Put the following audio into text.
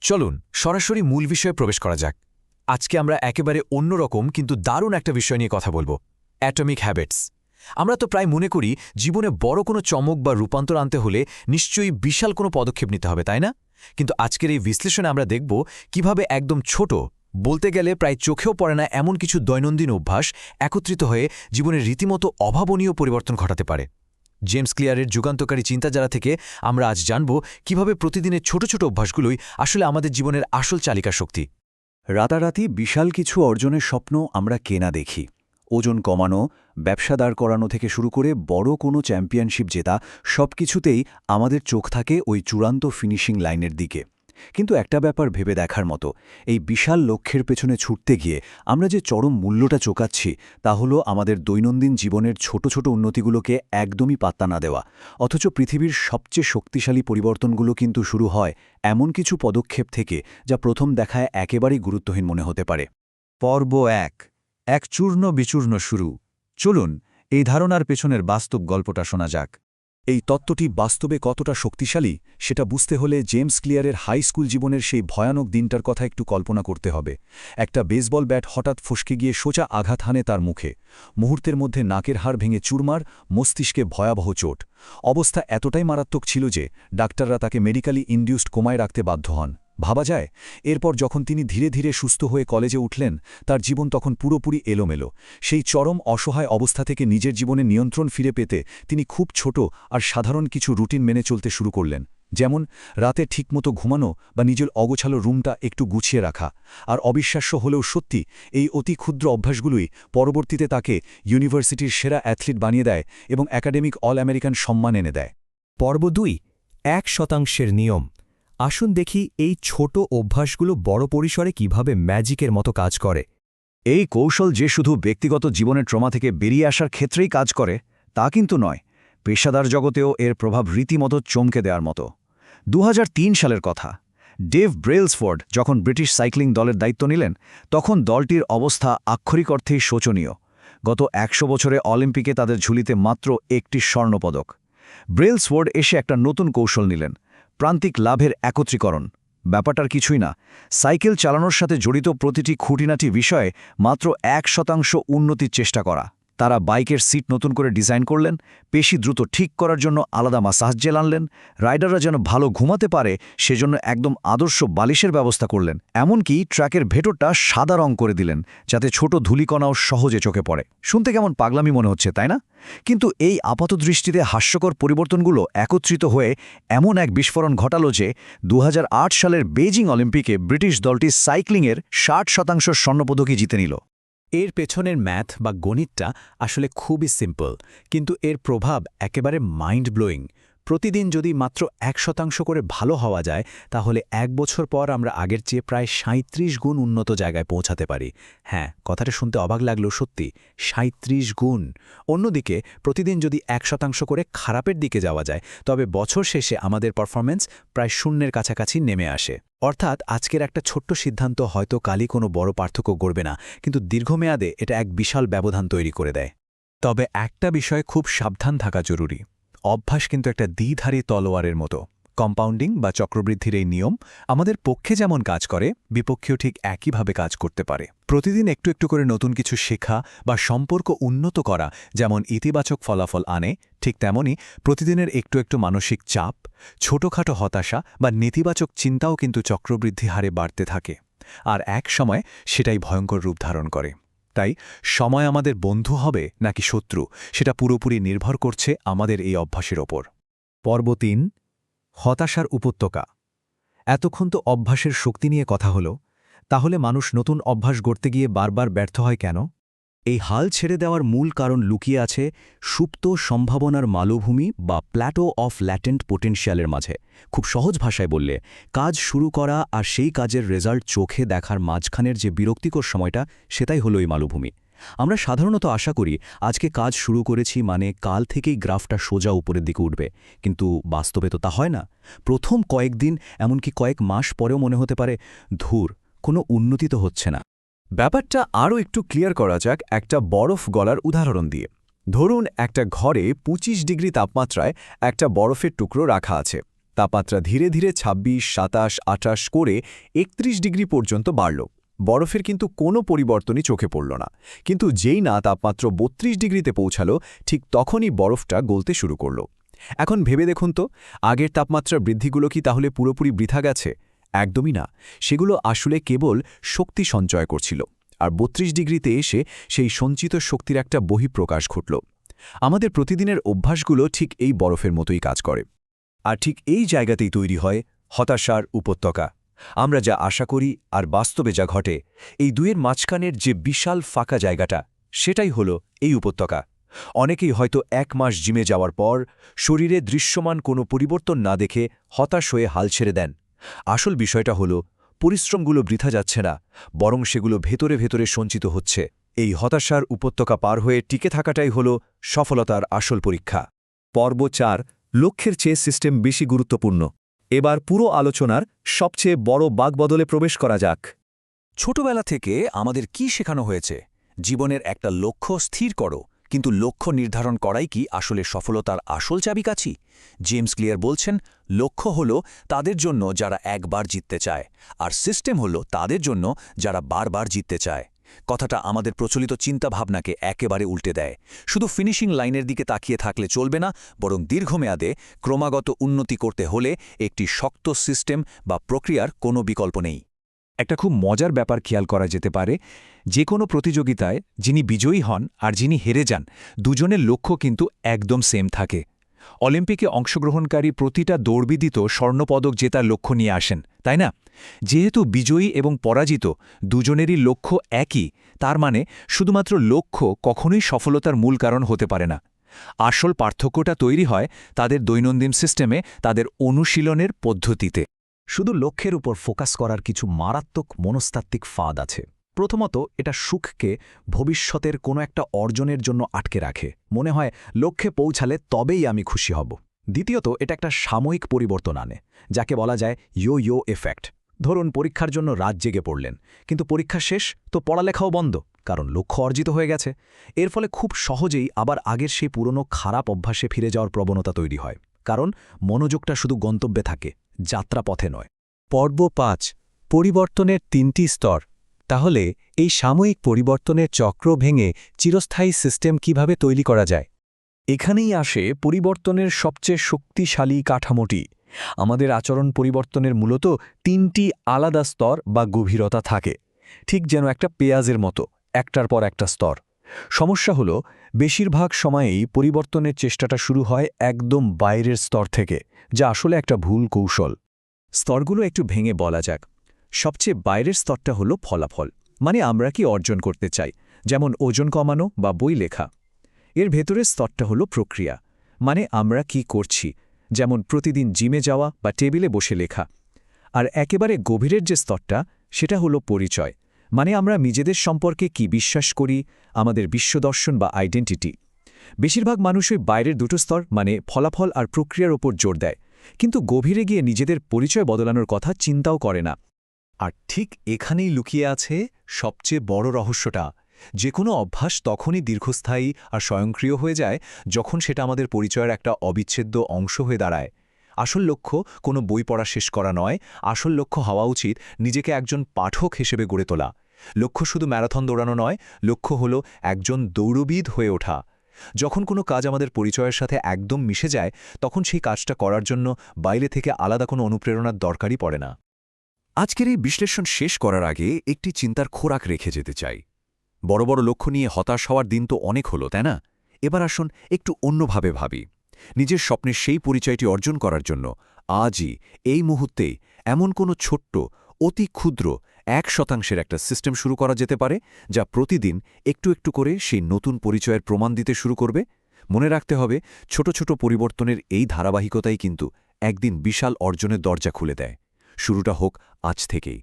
চলুন সরাসরি মূল বিষয়ে প্রবেশ করা যাক। আজকে আমরা একেবারে অন্যরকম কিন্তু দারুণ একটা বিষয় নিয়ে কথা বলবো, অ্যাটমিক হ্যাবিটস। আমরা তো প্রায় মনে করি জীবনে বড় কোনো চমক বা রূপান্তর আনতে হলে নিশ্চয়ই বিশাল কোনো পদক্ষেপ নিতে হবে, তাই না? কিন্তু আজকের এই বিশ্লেষণে আমরা দেখব কিভাবে একদম ছোট, বলতে গেলে প্রায় চোখেও পড়ে না এমন কিছু দৈনন্দিন অভ্যাস একত্রিত হয়ে জীবনের রীতিমতো অভাবনীয় পরিবর্তন ঘটাতে পারে। জেমস ক্লিয়ারের যুগান্তকারী চিন্তাধারা থেকে আমরা আজ জানব কিভাবে প্রতিদিনের ছোট ছোট অভ্যাসগুলোই আসলে আমাদের জীবনের আসল চালিকা শক্তি। রাতারাতি বিশাল কিছু অর্জনের স্বপ্ন আমরা কেনা দেখি। ওজন কমানো, ব্যবসা দাঁড় করানো থেকে শুরু করে বড় কোনো চ্যাম্পিয়নশিপ জেতা, সবকিছুতেই আমাদের চোখ থাকে ওই চূড়ান্ত ফিনিশিং লাইনের দিকে। কিন্তু একটা ব্যাপার ভেবে দেখার মতো, এই বিশাল লক্ষ্যের পেছনে ছুটতে গিয়ে আমরা যে চরম মূল্যটা চোকাচ্ছি তা হলো আমাদের দৈনন্দিন জীবনের ছোট ছোট উন্নতিগুলোকে একদমই পাত্তা না দেওয়া। অথচ পৃথিবীর সবচেয়ে শক্তিশালী পরিবর্তনগুলো কিন্তু শুরু হয় এমন কিছু পদক্ষেপ থেকে যা প্রথম দেখায় একেবারেই গুরুত্বহীন মনে হতে পারে। পর্ব এক চূর্ণ বিচূর্ণ শুরু। চলুন এই ধারণার পেছনের বাস্তব গল্পটা শোনা যাক। এই তত্ত্বটি বাস্তবে কতটা শক্তিশালী সেটা বুঝতে হলে জেমস ক্লিয়ারের হাই স্কুল জীবনের সেই ভয়ানক দিনটার কথা একটু কল্পনা করতে হবে। একটা বেসবল ব্যাট হঠাৎ ফসকে গিয়ে সোজা আঘাত হানে তার মুখে। মুহূর্তের মধ্যে নাকের হাড় ভেঙে চুরমার, মস্তিষ্কে ভয়াবহ চোট। অবস্থা এতটাই মারাত্মক ছিল যে ডাক্তাররা তাকে মেডিকেলি ইনডিউসড কোমায় রাখতে বাধ্য হন। ভাবা যায়, এরপর যখন তিনি ধীরে ধীরে সুস্থ হয়ে কলেজে উঠলেন, তার জীবন তখন পুরোপুরি এলোমেলো। সেই চরম অসহায় অবস্থা থেকে নিজের জীবনে নিয়ন্ত্রণ ফিরে পেতে তিনি খুব ছোট আর সাধারণ কিছু রুটিন মেনে চলতে শুরু করলেন। যেমন রাতে ঠিকমতো ঘুমানো বা নিজের অগোছালো রুমটা একটু গুছিয়ে রাখা। আর অবিশ্বাস্য হলেও সত্যি, এই অতি ক্ষুদ্র অভ্যাসগুলোই পরবর্তীতে তাকে ইউনিভার্সিটির সেরা অ্যাথলিট বানিয়ে দেয় এবং একাডেমিক অল আমেরিকান সম্মান এনে দেয়। পর্ব ২, ১% নিয়ম। আসুন দেখি এই ছোট অভ্যাসগুলো বড় পরিসরে কিভাবে ম্যাজিকের মতো কাজ করে। এই কৌশল যে শুধু ব্যক্তিগত জীবনের ট্রমা থেকে বেরিয়ে আসার ক্ষেত্রেই কাজ করে তা কিন্তু নয়, পেশাদার জগতেও এর প্রভাব রীতিমতো চমকে দেওয়ার মতো। ২০০৩ সালের কথা। ডেভ ব্রেলসফোর্ড যখন ব্রিটিশ সাইক্লিং দলের দায়িত্ব নিলেন, তখন দলটির অবস্থা আক্ষরিক অর্থেই শোচনীয়। গত ১০০ বছরে অলিম্পিকে তাদের ঝুলিতে মাত্র একটি স্বর্ণপদক। ব্রেলসফোর্ড এসে একটা নতুন কৌশল নিলেন, প্রান্তিক লাভের একত্রীকরণ। ব্যাপারটার কিছুই না, সাইকেল চালানোর সাথে জড়িত প্রতিটি খুঁটিনাটি বিষয়ে মাত্র ১% উন্নতির চেষ্টা করা। তারা বাইকের সিট নতুন করে ডিজাইন করলেন, পেশি দ্রুত ঠিক করার জন্য আলাদা মাসাজ জেল আনলেন, রাইডাররা যেন ভালো ঘুমাতে পারে সেজন্য একদম আদর্শ বালিশের ব্যবস্থা করলেন। এমনকি ট্র্যাকের ভেতরটা সাদা রং করে দিলেন যাতে ছোট ধূলিকণাও সহজে চোখে পড়ে। শুনতে কেমন পাগলামি মনে হচ্ছে, তাই না? কিন্তু এই আপাতদৃষ্টিতে হাস্যকর পরিবর্তনগুলো একত্রিত হয়ে এমন এক বিস্ফোরণ ঘটালো যে ২০০৮ সালের বেইজিং অলিম্পিকে ব্রিটিশ দলটি সাইক্লিংয়ের ৬০% স্বর্ণপদকই জিতে নিল। এর পেছনের ম্যাথ বা গণিতটা আসলে খুবই সিম্পল, কিন্তু এর প্রভাব একেবারে মাইন্ড ব্লোয়িং। প্রতিদিন যদি মাত্র ১% করে ভালো হওয়া যায়, তাহলে ১ বছর পর আমরা আগের চেয়ে প্রায় ৩৭ গুণ উন্নত জায়গায় পৌঁছাতে পারি। হ্যাঁ, কথাটা শুনতে অবাক লাগলো, সত্যি ৩৭ গুণ। অন্যদিকে প্রতিদিন যদি ১% করে খারাপের দিকে যাওয়া যায়, তবে বছর শেষে আমাদের পারফরম্যান্স প্রায় শূন্যের কাছাকাছি নেমে আসে। অর্থাৎ আজকের একটা ছোট্ট সিদ্ধান্ত হয়তো কালই কোনো বড় পার্থক্য গড়বে না, কিন্তু দীর্ঘমেয়াদে এটা এক বিশাল ব্যবধান তৈরি করে দেয়। তবে একটা বিষয়ে খুব সাবধান থাকা জরুরি। অভ্যাস কিন্তু একটা দ্বিধারী তলোয়ারের মতো। কম্পাউন্ডিং বা চক্রবৃদ্ধির এই নিয়ম আমাদের পক্ষে যেমন কাজ করে, বিপক্ষেও ঠিক একইভাবে কাজ করতে পারে। প্রতিদিন একটু একটু করে নতুন কিছু শেখা বা সম্পর্ক উন্নত করা যেমন ইতিবাচক ফলাফল আনে, ঠিক তেমনি প্রতিদিনের একটু একটু মানসিক চাপ, ছোটখাটো হতাশা বা নেতিবাচক চিন্তাও কিন্তু চক্রবৃদ্ধি হারে বাড়তে থাকে। আর এক সময় সেটাই ভয়ঙ্কর রূপ ধারণ করে। তাই সময় আমাদের বন্ধু হবে নাকি শত্রু, সেটা পুরোপুরি নির্ভর করছে আমাদের এই অভ্যাসের ওপর। পর্ব ৩, হতাশার উপত্যকা। এতক্ষণ তো অভ্যাসের শক্তি নিয়ে কথা হলো, তাহলে মানুষ নতুন অভ্যাস গড়তে গিয়ে বারবার ব্যর্থ হয় কেন? এই হাল ছেড়ে দেওয়ার মূল কারণ লুকিয়ে আছে সুপ্ত সম্ভাবনার মালভূমি বা প্ল্যাটো অফ ল্যাটেন্ট পোটেনশিয়ালের মাঝে। খুব সহজ ভাষায় বললে, কাজ শুরু করা আর সেই কাজের রেজাল্ট চোখে দেখার মাঝখানের যে বিরক্তিকর সময়টা, সেটাই হলো এই মালভূমি। আমরা সাধারণত আশা করি আজকে কাজ শুরু করেছি মানে কাল থেকেই গ্রাফটা সোজা উপরের দিকে উঠবে, কিন্তু বাস্তবে তো তা হয় না। প্রথম কয়েকদিন, এমনকি কয়েক মাস পরেও মনে হতে পারে, ধুর, কোনো উন্নতি তো হচ্ছে না। ব্যাপারটা আরও একটু ক্লিয়ার করা যাক একটা বরফ গলার উদাহরণ দিয়ে। ধরুন একটা ঘরে ২৫ ডিগ্রি তাপমাত্রায় একটা বরফের টুকরো রাখা আছে। তাপমাত্রা ধীরে ধীরে ২৬, ২৭, ২৮ করে ৩১ ডিগ্রি পর্যন্ত বাড়ল। বরফের কিন্তু কোনো পরিবর্তনই চোখে পড়ল না, কিন্তু যেই না তাপমাত্রা ৩২ ডিগ্রিতে পৌঁছালো, ঠিক তখনই বরফটা গলতে শুরু করল। এখন ভেবে দেখুন তো, আগের তাপমাত্রা বৃদ্ধিগুলো কি তাহলে পুরোপুরি বৃথা গেছে? একদমই না, সেগুলো আসলে কেবল শক্তি সঞ্চয় করছিল, আর ৩২ ডিগ্রিতে এসে সেই সঞ্চিত শক্তির একটা বহিঃপ্রকাশ ঘটল। আমাদের প্রতিদিনের অভ্যাসগুলো ঠিক এই বরফের মতোই কাজ করে। আর ঠিক এই জায়গাতেই তৈরি হয় হতাশার উপত্যকা। আমরা যা আশা করি আর বাস্তবে যা ঘটে, এই দুয়ের মাঝখানের যে বিশাল ফাঁকা জায়গাটা, সেটাই হলো এই উপত্যকা। অনেকেই হয়তো ১ মাস জিমে যাওয়ার পর শরীরে দৃশ্যমান কোনো পরিবর্তন না দেখে হতাশ হয়ে হাল ছেড়ে দেন। আসল বিষয়টা হলো, পরিশ্রমগুলো বৃথা যাচ্ছে না, বরং সেগুলো ভেতরে ভেতরে সঞ্চিত হচ্ছে। এই হতাশার উপত্যকা পার হয়ে টিকে থাকাটাই হলো সফলতার আসল পরীক্ষা। পর্ব ৪, লক্ষ্যের চেয়ে সিস্টেম বেশি গুরুত্বপূর্ণ। এবার পুরো আলোচনার সবচেয়ে বড় বাঁকবদলে প্রবেশ করা যাক। ছোটবেলা থেকে আমাদের কি শেখানো হয়েছে? জীবনের একটা লক্ষ্য স্থির করো, কিন্তু লক্ষ্য নির্ধারণ করাই কি আসলে সফলতার আসল চাবিকাঠি? জেমস ক্লিয়ার বলছেন, লক্ষ্য হলো তাদের জন্য যারা একবার জিততে চায়, আর সিস্টেম হলো তাদের জন্য যারা বারবার জিততে চায়। কথাটা আমাদের প্রচলিত চিন্তাভাবনাকে একেবারে উল্টে দেয়। শুধু ফিনিশিং লাইনের দিকে তাকিয়ে থাকলে চলবে না, বরং দীর্ঘমেয়াদে ক্রমাগত উন্নতি করতে হলে একটি শক্ত সিস্টেম বা প্রক্রিয়ার কোনো বিকল্প নেই। একটা খুব মজার ব্যাপার খেয়াল করা যেতে পারে, যে কোনো প্রতিযোগিতায় যিনি বিজয়ী হন আর যিনি হেরে যান, দুজনের লক্ষ্য কিন্তু একদম সেম থাকে। অলিম্পিকে অংশগ্রহণকারী প্রতিটা দৌড়বিদই তো স্বর্ণপদক জেতার লক্ষ্য নিয়ে আসেন, তাই না? যেহেতু বিজয়ী এবং পরাজিত দুজনেরই লক্ষ্য একই, তার মানে শুধুমাত্র লক্ষ্য কখনোই সফলতার মূল কারণ হতে পারে না। আসল পার্থক্যটা তৈরি হয় তাদের দৈনন্দিন সিস্টেমে, তাদের অনুশীলনের পদ্ধতিতে। শুধু লক্ষ্যের উপর ফোকাস করার কিছু মারাত্মক মনস্তাত্ত্বিক ফাঁদ আছে। প্রথমত, এটা সুখকে ভবিষ্যতের কোনো একটা অর্জনের জন্য আটকে রাখে। মনে হয় লক্ষ্যে পৌঁছালে তবেই আমি খুশি হব। দ্বিতীয়ত, এটা একটা সাময়িক পরিবর্তন আনে, যাকে বলা যায় ইয়ো এফেক্ট। ধরুন, পরীক্ষার জন্য রাত জেগে পড়লেন, কিন্তু পরীক্ষা শেষ তো পড়ালেখাও বন্ধ, কারণ লক্ষ্য অর্জিত হয়ে গেছে। এর ফলে খুব সহজেই আবার আগের সেই পুরনো খারাপ অভ্যাসে ফিরে যাওয়ার প্রবণতা তৈরি হয়, কারণ মনোযোগটা শুধু গন্তব্যে থাকে, যাত্রাপথে নয়। পর্ব ৫, পরিবর্তনের ৩টি স্তর। তাহলে এই সাময়িক পরিবর্তনের চক্র ভেঙে চিরস্থায়ী সিস্টেম কিভাবে তৈরি করা যায়? এখানেই আসে পরিবর্তনের সবচেয়ে শক্তিশালী কাঠামোটি। আমাদের আচরণ পরিবর্তনের মূলত ৩টি আলাদা স্তর বা গভীরতা থাকে, ঠিক যেন একটা পেঁয়াজের মতো, একটার পর একটা স্তর। সমস্যা হলো, বেশিরভাগ সময়েই পরিবর্তনের চেষ্টাটা শুরু হয় একদম বাইরের স্তর থেকে, যা আসলে একটা ভুল কৌশল। স্তরগুলো একটু ভেঙে বলা যাক। সবচেয়ে বাইরের স্তরটা হলো ফলাফল, মানে আমরা কি অর্জন করতে চাই, যেমন ওজন কমানো বা বই লেখা। এর ভেতরের স্তরটা হলো প্রক্রিয়া, মানে আমরা কি করছি, যেমন প্রতিদিন জিমে যাওয়া বা টেবিলে বসে লেখা। আর একেবারে গভীরের যে স্তরটা, সেটা হলো পরিচয়, মানে আমরা নিজেদের সম্পর্কে কি বিশ্বাস করি, আমাদের বিশ্বদর্শন বা আইডেন্টিটি। বেশিরভাগ মানুষই বাইরের দুটো স্তর, মানে ফলাফল আর প্রক্রিয়ার ওপর জোর দেয়, কিন্তু গভীরে গিয়ে নিজেদের পরিচয় বদলানোর কথা চিন্তাও করে না। আর ঠিক এখানেই লুকিয়ে আছে সবচেয়ে বড় রহস্যটা। যে কোনো অভ্যাস তখনই দীর্ঘস্থায়ী আর স্বয়ংক্রিয় হয়ে যায় যখন সেটা আমাদের পরিচয়ের একটা অবিচ্ছেদ্য অংশ হয়ে দাঁড়ায়। আসল লক্ষ্য কোনো বই পড়া শেষ করা নয়, আসল লক্ষ্য হওয়া উচিত নিজেকে একজন পাঠক হিসেবে গড়ে তোলা। লক্ষ্য শুধু ম্যারাথন দৌড়ানো নয়, লক্ষ্য হলো একজন দৌড়বিদ হয়ে ওঠা। যখন কোনো কাজ আমাদের পরিচয়ের সাথে একদম মিশে যায়, তখন সেই কাজটা করার জন্য বাইরে থেকে আলাদা কোনো অনুপ্রেরণার দরকারই পড়ে না। আজকের এই বিশ্লেষণ শেষ করার আগে একটি চিন্তার খোরাক রেখে যেতে চাই। বড় বড় লক্ষ্য নিয়ে হতাশ হওয়ার দিন তো অনেক হলো, তাই না? এবার আসুন একটু অন্যভাবে ভাবি। নিজের স্বপ্নের সেই পরিচয়টি অর্জন করার জন্য আজই, এই মুহূর্তেই এমন কোনো ছোট্ট, অতি ক্ষুদ্র ১% একটা সিস্টেম শুরু করা যেতে পারে, যা প্রতিদিন একটু একটু করে সেই নতুন পরিচয়ের প্রমাণ দিতে শুরু করবে। মনে রাখতে হবে, ছোট ছোট পরিবর্তনের এই ধারাবাহিকতাই কিন্তু একদিন বিশাল অর্জনের দরজা খুলে দেয়। শুরুটা হোক আজ থেকেই।